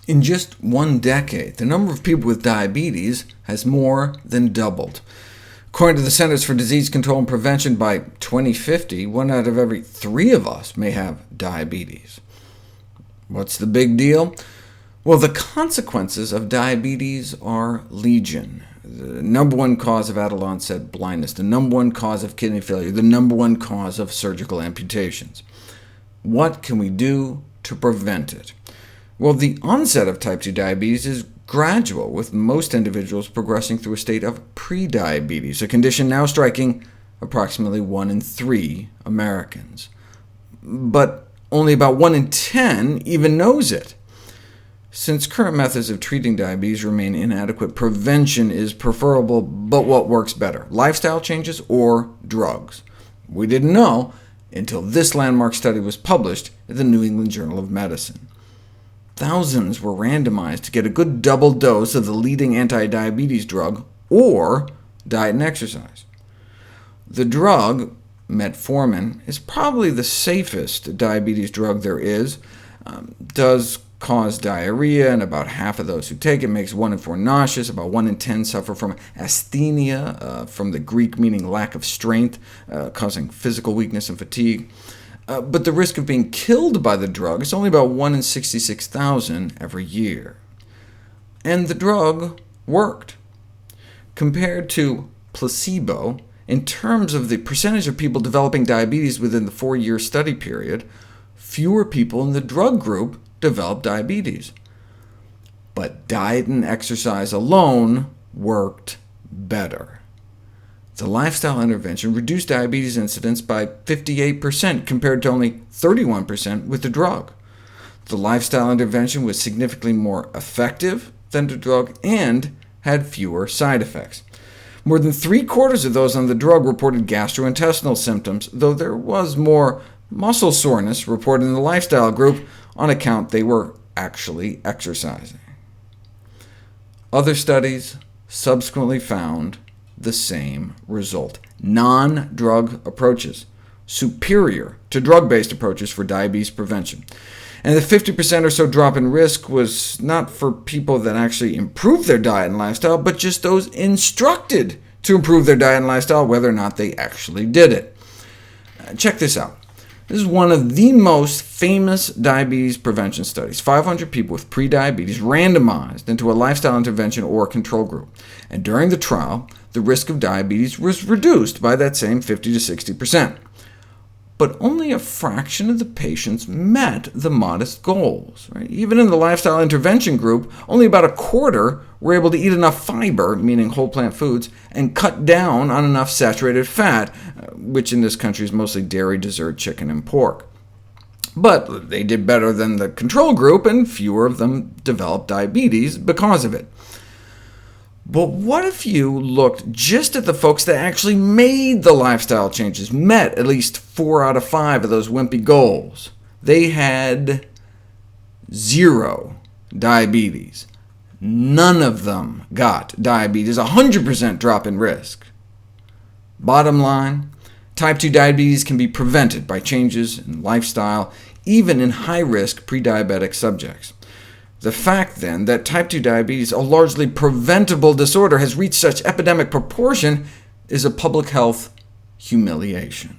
In just 1 decade, the number of people with diabetes has more than doubled. According to the Centers for Disease Control and Prevention, by 2050, 1 out of every 3 of us may have diabetes. What's the big deal? Well, the consequences of diabetes are legion. The number 1 cause of adult-onset blindness, the number 1 cause of kidney failure, the number 1 cause of surgical amputations. What can we do to prevent it? Well, the onset of type 2 diabetes is gradual, with most individuals progressing through a state of prediabetes, a condition now striking approximately 1 in 3 Americans. But only about 1 in 10 even knows it. Since current methods of treating diabetes remain inadequate, prevention is preferable, but what works better, lifestyle changes or drugs? We didn't know until this landmark study was published in the New England Journal of Medicine. Thousands were randomized to get a good double dose of the leading anti-diabetes drug, or diet and exercise. The drug, metformin, is probably the safest diabetes drug there is. Does cause diarrhea, and about half of those who take it makes 1 in 4 nauseous. About 1 in 10 suffer from asthenia, from the Greek meaning lack of strength, causing physical weakness and fatigue. But the risk of being killed by the drug is only about 1 in 66,000 every year. And the drug worked. Compared to placebo, in terms of the percentage of people developing diabetes within the 4-year study period, fewer people in the drug group developed diabetes. But diet and exercise alone worked better. The lifestyle intervention reduced diabetes incidence by 58%, compared to only 31% with the drug. The lifestyle intervention was significantly more effective than the drug and had fewer side effects. More than 3/4 of those on the drug reported gastrointestinal symptoms, though there was more muscle soreness reported in the lifestyle group on account they were actually exercising. Other studies subsequently found the same result. Non-drug approaches, superior to drug-based approaches for diabetes prevention. And the 50% or so drop in risk was not for people that actually improved their diet and lifestyle, but just those instructed to improve their diet and lifestyle, whether or not they actually did it. Check this out. This is one of the most famous diabetes prevention studies. 500 people with prediabetes randomized into a lifestyle intervention or control group. And during the trial, the risk of diabetes was reduced by that same 50 to 60%. But only a fraction of the patients met the modest goals. Even in the lifestyle intervention group, only about 1/4 were able to eat enough fiber, meaning whole plant foods, and cut down on enough saturated fat, which in this country is mostly dairy, dessert, chicken, and pork. But they did better than the control group, and fewer of them developed diabetes because of it. But what if you looked just at the folks that actually made the lifestyle changes, met at least 4 out of 5 of those wimpy goals? They had 0 diabetes. None of them got diabetes, 100% drop in risk. Bottom line, type 2 diabetes can be prevented by changes in lifestyle, even in high-risk prediabetic subjects. The fact, then, that type 2 diabetes, a largely preventable disorder, has reached such epidemic proportion is a public health humiliation.